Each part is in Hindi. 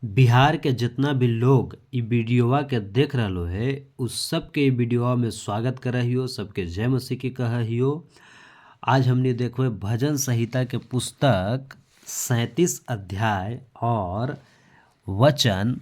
बिहार के जितना भी लोग इ वीडियोवा के देख रहलो हे उस सब के इ वीडियोवा में स्वागत कर रहियो। सबके जय मसीह की कहियो। आज हमने देखो भजन संहिता के पुस्तक 37 अध्याय और वचन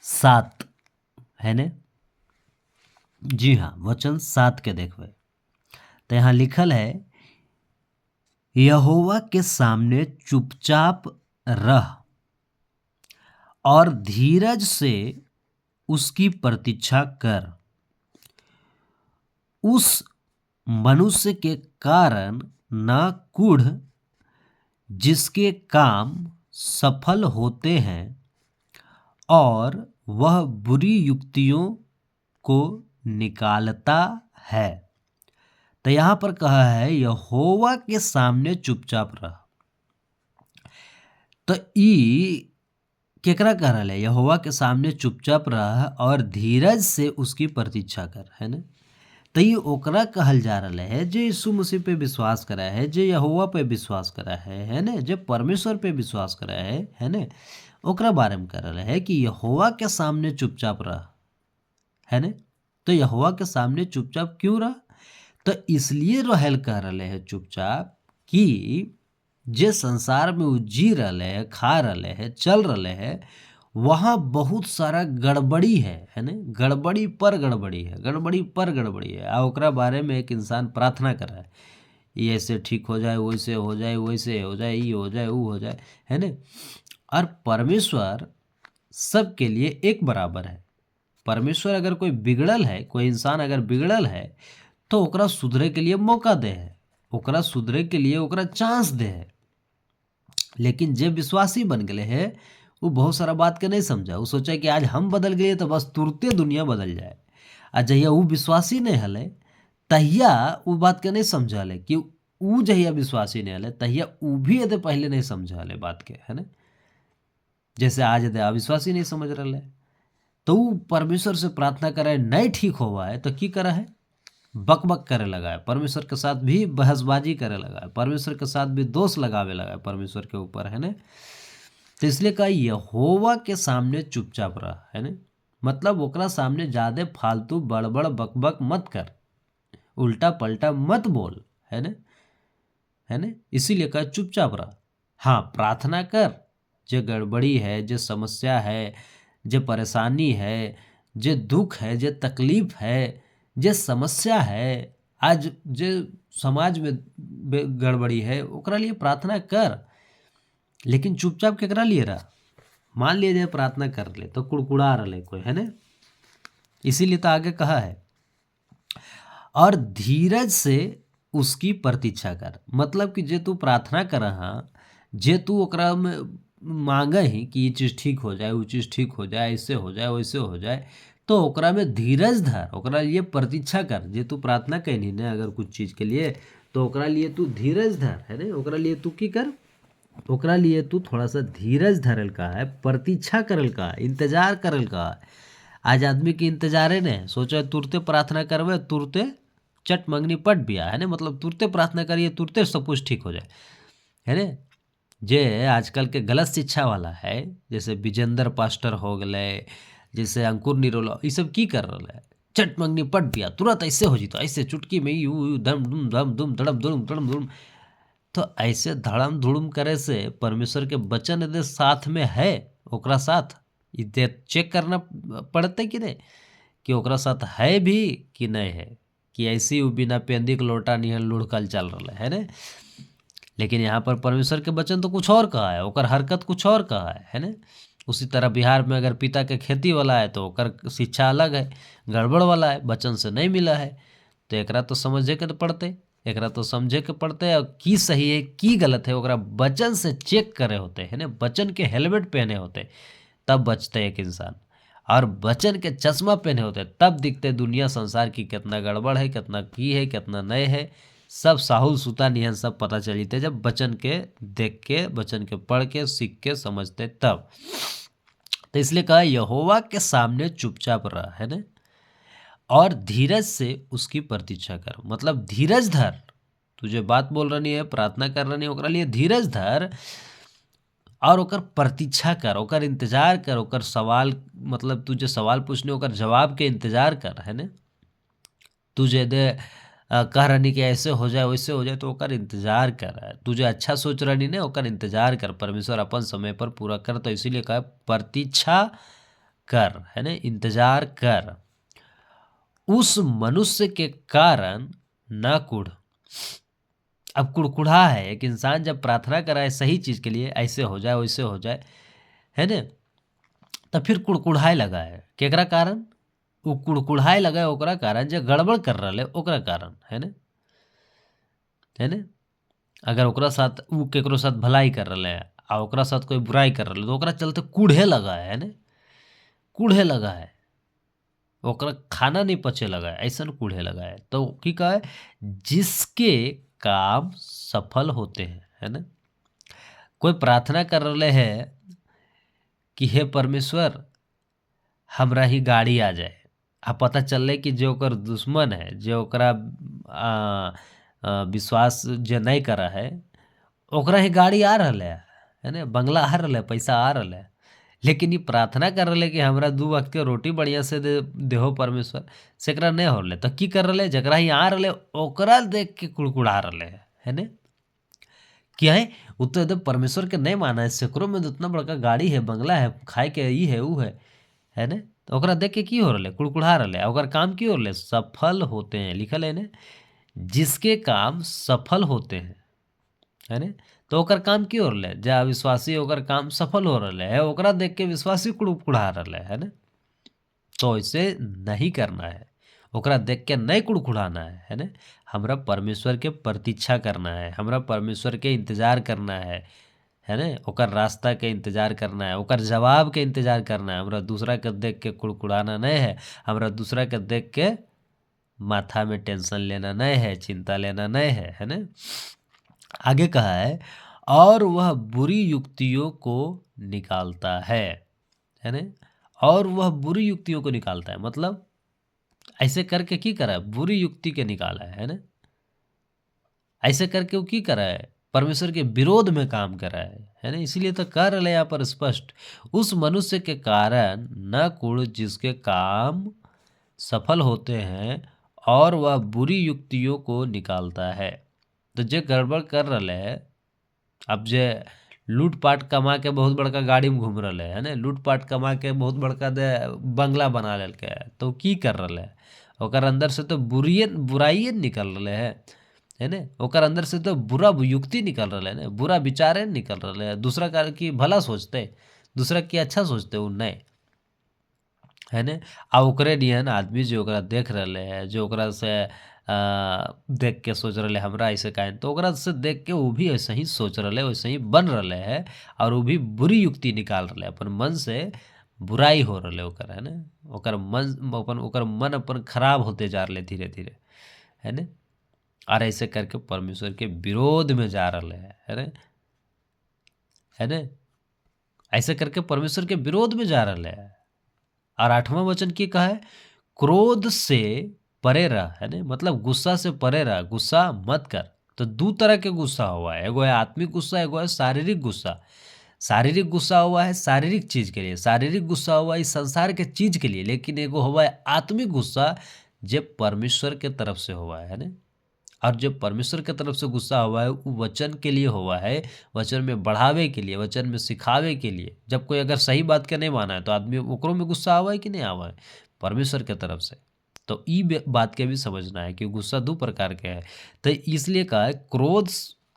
7 है ने। जी हाँ, वचन 7 के देखो तो यहाँ लिखल है, यहोवा के सामने चुपचाप रह और धीरज से उसकी प्रतीक्षा कर। उस मनुष्य के कारण न कुढ़ जिसके काम सफल होते हैं और वह बुरी युक्तियों को निकालता है। तो यहाँ पर कहा है यहोवा के सामने चुपचाप रह। तो ई केकरा कह रहा है? यहोवा के सामने चुपचाप रह और धीरज से उसकी प्रतीक्षा कर, है ना। तो ये ओकरा कहल जा रहा है जो यीशु मसीह पे विश्वास करा है, जो यहोवा पे विश्वास करा है ना, जो परमेश्वर पे विश्वास करा है ना, ओकरा बारे में कह रहा है कि यहोवा के सामने चुपचाप रह, है ना। तो यहोवा के सामने चुपचाप क्यों रह? तो इसलिए रहल कह रहे है चुपचाप कि जे संसार में उ जी रहे है, खा रहे है, चल रहे है, वहाँ बहुत सारा गड़बड़ी है ना। गड़बड़ी पर गड़बड़ी है, गड़बड़ी पर गड़बड़ी है। आ ओकरा बारे में एक इंसान प्रार्थना कर रहा है, ये ऐसे ठीक हो जाए, वैसे हो जाए, वैसे हो जाए, ये हो जाए, वो हो जाए, है ना। और परमेश्वर सबके लिए एक बराबर है। परमेश्वर अगर कोई बिगड़ल है, कोई इंसान अगर बिगड़ल है तो ओकरा सुधरे के लिए मौका दे है, ओकरा सुधरे के लिए ओकरा चांस दे है। लेकिन जे विश्वासी बन गए है वो बहुत सारा बात के नहीं समझा। वो सोचा कि आज हम बदल गए तो बस तुरते दुनिया बदल जाए। आ जहिया वो विश्वासी नहीं हले तहिया वो बात के नहीं समझा ले कि वो जहिया विश्वासी नहीं हले तहिया वो भी यदि पहले नहीं समझा ले बात के, है ना। जैसे आज यदि अविश्वासी नहीं समझ रहा है तो वो परमेश्वर से प्रार्थना करे नहीं ठीक हुआ है तो की करा है? बक बक करे लगा है, परमेश्वर के साथ भी बहसबाजी करे लगा है, परमेश्वर के साथ भी दोष लगावे लगा है परमेश्वर के ऊपर, है ना। तो इसलिए कहा यहोवा के सामने चुपचाप रह, है ना। मतलब ओकरा सामने ज्यादा फालतू बड़बड़ बकबक मत कर, उल्टा पलटा मत बोल, है ना, है ना। इसीलिए कहा चुपचाप रह। हाँ, प्रार्थना कर। जो गड़बड़ी है, जो समस्या है, जो परेशानी है, जो दुख है, जो तकलीफ है, जो समस्या है, आज जो समाज में गड़बड़ी है ओकरा लिए प्रार्थना कर। लेकिन चुपचाप केकरा लिए रहा? मान लिए जाए प्रार्थना कर ले तो कुड़कुड़ा रहे कोई, है ना। इसीलिए तो आगे कहा है और धीरज से उसकी प्रतीक्षा कर। मतलब कि जे तू प्रार्थना कर रहा, जे तू ओकरा में मांगे ही कि ये चीज़ ठीक हो जाए, वो चीज़ ठीक हो जाए, ऐसे हो जाए, वैसे हो जाए, तो ओकरा में धीरज धर, ओकरा लिए प्रतीक्षा कर। जे तू प्रार्थना कैनी ना अगर कुछ चीज़ के लिए तो ओकरा लिए तू धीरज धर, है ना। ओकरा लिए तू की कर? ओकरा लिए तू थोड़ा सा धीरज धरल का है, प्रतीक्षा करल का है, इंतजार करल का है। आज आदमी के इंतजारे ने सोचा तुरते प्रार्थना करवे, तुरते चट मंगनी पट बिया, है ना। मतलब तुरते प्रार्थना करिए, तुरते सब कुछ ठीक हो जाए, है ना। जे आजकल के गलत शिक्षा वाला है, जैसे विजेंद्र पास्टर हो गए, जैसे अंकुर निरोला, ये सब की कर रहा है? चट मंगनी पट बिया, तुरंत ऐसे हो जीतो, ऐसे चुटकी में यू धम धुम धम धुम धड़म धुड़म धड़म धुड़म। तो ऐसे धड़म धुड़म करे से परमेश्वर के वचन यदि साथ में है, ओकरा साथ ये चेक करना पड़ते कि नहीं कि ओकरा साथ है भी कि नहीं है, कि ऐसी वो बिना पेंदी के लोटा निहन लुढ़कल चल रहा है ना। लेकिन यहाँ पर परमेश्वर के वचन तो कुछ और कहा है, ओकर हरकत कुछ और कहा है ना। उसी तरह बिहार में अगर पिता के खेती वाला है तो ओकर शिक्षा अलग है, गड़बड़ वाला है, वचन से नहीं मिला है। तो एकरा तो समझे के पड़ते, एकरा तो समझे के पड़ते और की सही है की गलत है ओकरा वचन से चेक करे होते है ना। वचन के हेलमेट पहने होते तब बचते एक इंसान, और वचन के चश्मा पहने होते तब दिखते दुनिया संसार की कितना गड़बड़ है, कितना की है, कितना नए है। सब साहुल सूता निहन सब पता चलते जब वचन के देख के, वचन के पढ़ के, सीख के, समझते तब। तो इसलिए कहा यहोवा के सामने चुपचाप रह, है ना, और धीरज से उसकी प्रतीक्षा कर। मतलब धीरज धर, तुझे बात बोल रही है, प्रार्थना कर रही है, ओकरा लिए धीरज धर और ओकर प्रतीक्षा कर, ओकर इंतजार कर, ओकर सवाल मतलब तुझे सवाल पूछने ओकर जवाब के इंतजार कर, है ने। तुझे दे कह रहनी कि ऐसे हो जाए वैसे हो जाए तो ओकर इंतजार कर, तुझे अच्छा सोच रहनी ने ओकर इंतजार कर, परमेश्वर अपन समय पर पूरा कर, तो इसीलिए कहा प्रतीक्षा कर, है ना, इंतजार कर। उस मनुष्य के कारण न कुढ़। अब कुड़कुड़ा है एक इंसान जब प्रार्थना कराए सही चीज के लिए, ऐसे हो जाए वैसे हो जाए, है ना, तो फिर कुड़कुड़ाए लगा है केकरा कारण, वो कुड़कुड़ाए लगा है ओकरा कारण जो गड़बड़ कर रहा है ओकरा कारण, है ना, है ना। अगर ओकरा साथ वो केकरो साथ भलाई कर रहा है आ ओकरा साथ कोई बुराई कर रहा है तो ओकरा चलते कूढ़े लगा है ना, कूढ़े लगा है, ओकरा खाना नहीं पचे लगा है, ऐसा कूढ़े लगा है। तो की कहा है जिसके काम सफल होते हैं, है ना। कोई प्रार्थना कर रहे है कि हे परमेश्वर हमरा ही गाड़ी आ जाए, आ पता चलले कि जो ओकर दुश्मन है, जो ओकरा विश्वास जो नहीं करा है, ओकरा ही गाड़ी आ रहा है ना, बंगला आ रहा है, पैसा आ रहा है, लेकिन ये प्रार्थना कर रहे कि हमरा 2 वक्त के रोटी बढ़िया से देहो परमेश्वर, सेकरा नहीं हो रहे तो की कर रहे जकरा ही आ रहे ओकरा देख के कुड़कुड़ा रहे है ना। क्या है वो तो एकदम परमेश्वर के नहीं माना है, सेकरों में तो उतना बड़का गाड़ी है, बंगला है, खाए के ई है वो है ना। तो ओकरा देख के की हो रहा कुड़कुड़ा रहा, ओकर काम की हो रहा सफल होते हैं, लिखल है ना, जिसके काम सफल होते हैं, है ना। तो ओकर काम की हो रहा है, जा विश्वासी ओकर काम सफल हो रहा है, ओकरा देख के विश्वासी कुड़कुड़ा रहा है ना। तो ऐसे नहीं करना है, ओकरा देख के नहीं कुड़कुड़ाना है ना। हमरा परमेश्वर के प्रतीक्षा करना है, हमरा परमेश्वर के इंतजार करना है ना, ओकर रास्ता के इंतजार करना है, ओकर जवाब के इंतजार करना है। हमरा दूसरा के देख के कुड़कुड़ाना नहीं है, हमरा दूसरा के देख के माथा में टेंशन लेना नहीं है, चिंता लेना नहीं है ना। आगे कहा है और वह बुरी युक्तियों को निकालता है ना। और वह बुरी युक्तियों को निकालता है मतलब ऐसे करके की करा है, बुरी युक्ति के निकाला है ना। ऐसे करके वो की करा है, परमेश्वर के विरोध में काम करा है ना। इसीलिए तो कह रहे यहाँ पर स्पष्ट, उस मनुष्य के कारण न कुड़ जिसके काम सफल होते हैं और वह बुरी युक्तियों को निकालता है। तो जे गड़बड़ कर रहे है, अब जे लूटपाट कमा के बहुत बड़का गाड़ी में घूम रहे है ना, लूटपाट कमा के बहुत बड़का बंगला बना लेके है, तो की कर रहे है, ओकर अंदर से तो बुराइए निकल रहे है ना। ओकर अंदर से तो बुरा युक्ति निकल रहा है ना, बुरा विचारे निकल रहे है, दूसरा का की भला सोचते, दूसरा की अच्छा सोचते वो नहीं, है ने। आ ओकरे नियन आदमी जो ओकरा देख रहे है, जो ओकरा से देख के सोच रहे हमरा ऐसे काहे, तो ओकरा से देख के वो भी ऐसे ही सोच रहे, वैसे ही बन रहे है, और वो भी बुरी युक्ति निकाल रहे अपन मन से, बुराई हो रहे ओकर, है ना। ओकर मन अपन खराब होते जा रहे धीरे धीरे, है ना। और ऐसे करके परमेश्वर के विरोध में जा रहे है ना, है ना। ऐसे करके परमेश्वर के विरोध में जा रहे है। और 8वां वचन की कहा है क्रोध से परे रह, है ना, मतलब गुस्सा से परे रह, गुस्सा मत कर। तो 2 तरह के गुस्सा हुआ है, एगो है आत्मिक गुस्सा, एगो है शारीरिक गुस्सा। शारीरिक गुस्सा हुआ है शारीरिक चीज के लिए, शारीरिक गुस्सा हुआ है इस संसार के चीज के लिए, लेकिन एगो हुआ है आत्मिक गुस्सा जो परमेश्वर के तरफ से हुआ है ना। और जब परमेश्वर की तरफ से गुस्सा हुआ है वो वचन के लिए हुआ है, वचन में बढ़ावे के लिए, वचन में सिखावे के लिए। जब कोई अगर सही बात के नहीं माना है तो आदमी ओकरों में गुस्सा आवा है कि नहीं आवा है, परमेश्वर के तरफ से। तो ई बात के भी समझना है कि गुस्सा 2 प्रकार के है। तो इसलिए कहा है क्रोध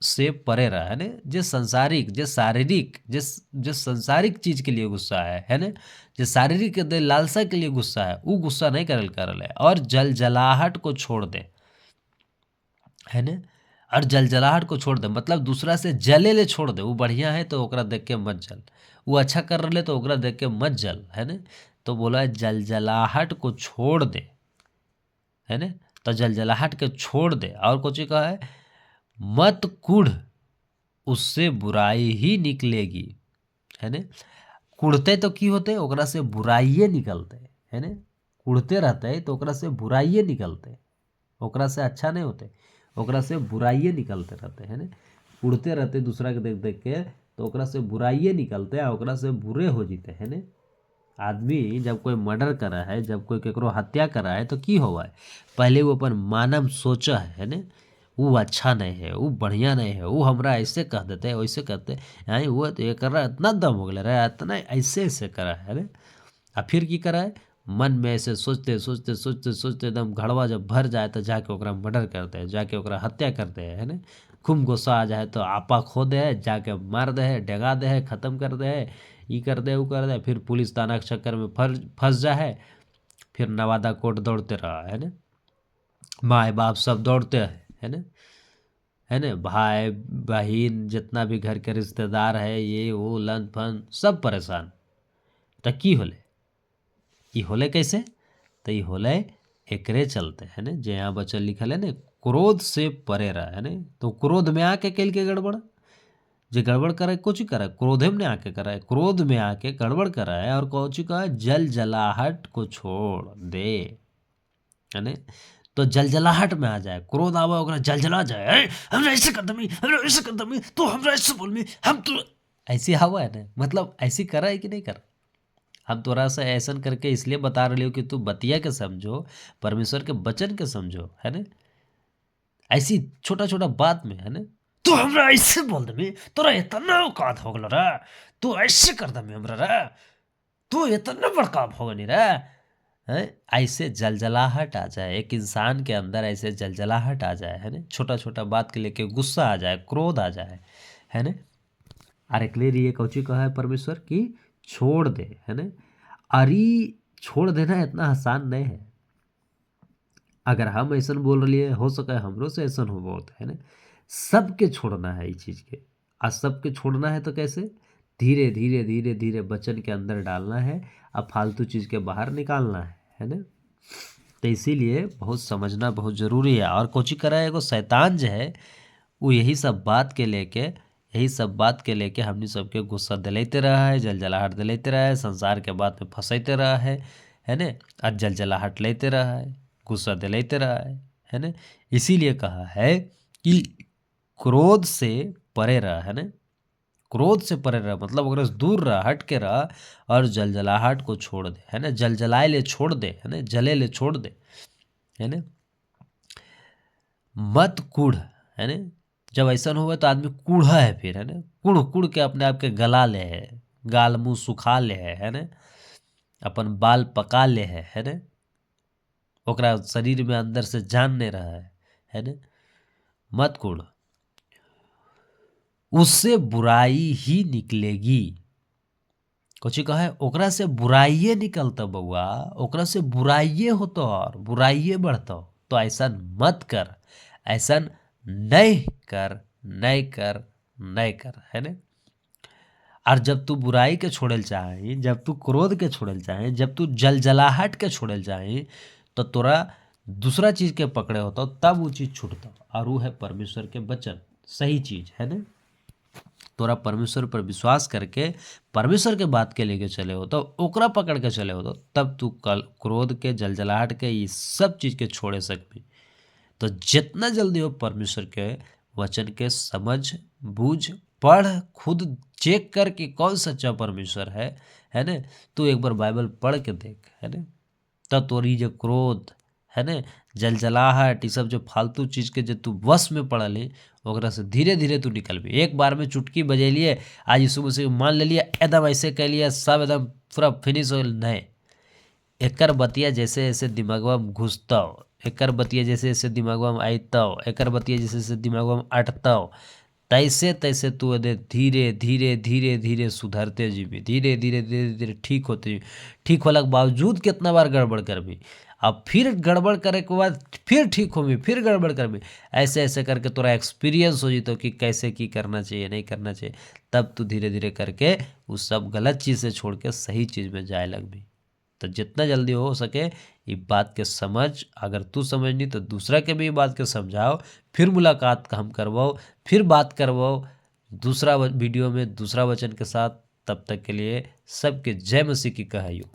से परे रहा, है ना। जो संसारिक, जो शारीरिक, जो संसारिक चीज के लिए गुस्सा है ना, जो शारीरिक लालसा के लिए गुस्सा है, वो गुस्सा नहीं करल है। और जलजलाहट को छोड़ दे, है ना। और जलजलाहट को छोड़ दे मतलब दूसरा से जले ले छोड़ दे, वो बढ़िया है तो ओकरा देख के मत जल, वो अच्छा कर रहे तो ओकरा देख के मत जल, है ना। तो बोला है जलजलाहट को छोड़ दे, है ना। तो जलजलाहट के छोड़ दे, और कुछ कहा है मत कुढ़, उससे बुराई ही निकलेगी, है ना। कुढ़ते तो की होते ओकरा से बुराइये निकलते, है ना। कुढ़ते रहते तो ओकरा से बुराइये निकलते, ओकरा से अच्छा नहीं होते, ओकरा से बुराइये निकलते रहते हैं ना। उड़ते रहते दूसरा के देख देख के तो ओकरा से बुराइये निकलते आ ओकरा से बुरे हो जीते है ने। आदमी जब कोई मर्डर करा है, जब कोई केकरो हत्या करा है तो की होवा है, पहले वो अपन मानम सोचा है ने, वो अच्छा नहीं है, वो बढ़िया नहीं है, वो हमरा ऐसे कह देते वैसे कहते यहाँ वो तो ये कर रहा है, इतना दम हो गया रहा इतना ऐसे ऐसे करा है ने। आ फिर की करा है, मन में ऐसे सोचते सोचते सोचते सोचते एकदम घड़वा जब भर जाए तो जाके ओकरा मर्डर करते हैं, जाके ओकरा हत्या करते हैं है ना। खूब गुस्सा आ जाए तो आपा खो दे है, जाके मार दे है, डेगा दे है, ख़त्म कर दे है, ई कर दे वो कर दे, फिर पुलिस थाना के चक्कर में फंस जा है। फिर नवादा कोर्ट दौड़ते रहा है ना, माए बाप सब दौड़ते है ना, है ना, भाई बहन जितना भी घर के रिश्तेदार है ये वो लन फन सब परेशान। तो की होले, ई होले कैसे, तो ई होले एकरे चलते है ना, जे यहाँ बचल लिखल है ना, क्रोध से परे रहा है ना। तो क्रोध में आके कैल के गड़बड़, जे गड़बड़ करे कुछ करे, क्रोधे में आके करे, क्रोध में आके गड़बड़ करा है और कुछ का जल जलाहट को छोड़ दे है ना। तो जलजलाहट में आ जाए, क्रोध आवे ओकरा जलजला जाए, हमरा ऐसे कर दमी, हमरा ऐसे कर दमी, तू हमरा ऐसे बोलमी, हम तो ऐसे हवा है ना, मतलब ऐसी करा है कि नहीं करा। हम थोड़ा सा ऐसा करके इसलिए बता रहे हो कि तू बतिया के समझो, परमेश्वर के वचन के समझो है ना। ऐसी छोटा छोटा बात में है ना, तू हमरा ऐसे बोल दमी, तोरा इतना औकात हो गलो रे, तू ऐसे कर दमी हमरा रे, तू इतना बड़का हो गनी रे है। ऐसे जलजलाहट आ जाए एक इंसान के अंदर, ऐसे जलजलाहट आ जाए है ना, छोटा छोटा बात के लेके गुस्सा आ जाए, क्रोध आ जाए है ना। और एक लिए कौची कहा है परमेश्वर की छोड़ दे है ना। अरे छोड़ देना इतना आसान नहीं है। अगर हम ऐसा बोल रही है, हो सके हमरो से ऐसा हो बहुत है ना। सबके छोड़ना है इस चीज़ के, आज सबके छोड़ना है तो कैसे, धीरे धीरे धीरे धीरे वचन के अंदर डालना है, अब फालतू चीज़ के बाहर निकालना है ना। तो इसीलिए बहुत समझना बहुत ज़रूरी है। और कोची करा है, एगो शैतान जो है वो यही सब बात के लेके, यही सब बात के लेके हमनी सबके गुस्सा दिलाते रहा है, जलजलाहट दिलाते रहा है, संसार के बात में फंसाते रहा है ना। और जलजलाहट लेते रहा है, गुस्सा दिलाते रहा है ना। इसीलिए कहा है कि क्रोध से परे रहा है ना, क्रोध से परे रहा मतलब अगर दूर रहा, हट के रहा, और जलजलाहट को छोड़ दे है ना, जलजलाए ले छोड़ दे है ना, जले ले छोड़ दे है ना। मत कूढ़ है ना, जब ऐसा हुआ तो आदमी कूढ़ा है फिर है ना, कुड़ कुड़ के अपने आप के गला ले है, गाल मुंह सुखा ले है ना, अपन बाल पका ले है ना, ओकरा शरीर में अंदर से जान नहीं रहा है ना। मत कूढ़, उससे बुराई ही निकलेगी। कुछ कहा है, ओकरा से बुराइये निकलता बउआ, ओकरा से बुराइये होता और बुराइये बढ़ता। तो ऐसा मत कर, ऐसा नहीं कर, नहीं कर, नहीं कर है ना। और जब तू बुराई के छोड़ल चाहे, जब तू क्रोध के छोड़ल चाहे, जब तू जलजलाहट के छोड़ल चाहे, तो तोरा दूसरा चीज के पकड़े होता तब वो चीज छूटता, और वो है परमेश्वर के वचन, सही चीज है ना। तोरा परमेश्वर पर विश्वास करके परमेश्वर के बात के लेके चले हो तो ओकरा पकड़ के चले हो तो तब तू कल क्रोध के जलजलाहट के ये सब चीज़ के छोड़े सकबी। तो जितना जल्दी हो परमेश्वर के वचन के समझ बूझ, पढ़, खुद चेक कर कि कौन सच्चा परमेश्वर है ना। तू एक बार बाइबल पढ़ के देख है ना, तब तोरी जो क्रोध है ना, जलजलाहट, ये सब जो फालतू चीज़ के जो तू वश में पड़ल है ओकरा से धीरे धीरे तू निकलबी। एक बार में चुटकी बजेलिए आज यीशु मसीह मान लेलिए, एकदम ऐसे कह लिया सब एकदम पूरा फिनिश हो नहीं। एकर बतिया जैसे जैसे दिमागवा में घुसता, एकर बतिया जैसे जैसे दिमागवा में आयता, एकर बतिया जैसे जैसे दिमागवा में अटता, तैसे तैसे तू यदि धीरे धीरे धीरे धीरे सुधरते जीबी, धीरे धीरे धीरे धीरे ठीक होते जीबी। ठीक होला के बावजूद कितना बार गड़बड़ करबी, अब फिर गड़बड़ करे के बाद फिर ठीक होगी, फिर गड़बड़ करबी, ऐसे ऐसे करके तोरा एक्सपीरियंस हो जितो कि कैसे की करना चाहिए नहीं करना चाहिए। तब तू धीरे धीरे करके उस सब गलत चीज़ से छोड़ के सही चीज़ में जाए लगबी। तो जितना जल्दी हो सके ये बात के समझ, अगर तू समझनी तो दूसरा के भी बात के समझाओ, फिर मुलाकात का हम करवाओ, फिर बात करवाओ दूसरा वीडियो में दूसरा वचन के साथ। तब तक के लिए सबके जय मसीह की कहाइयो।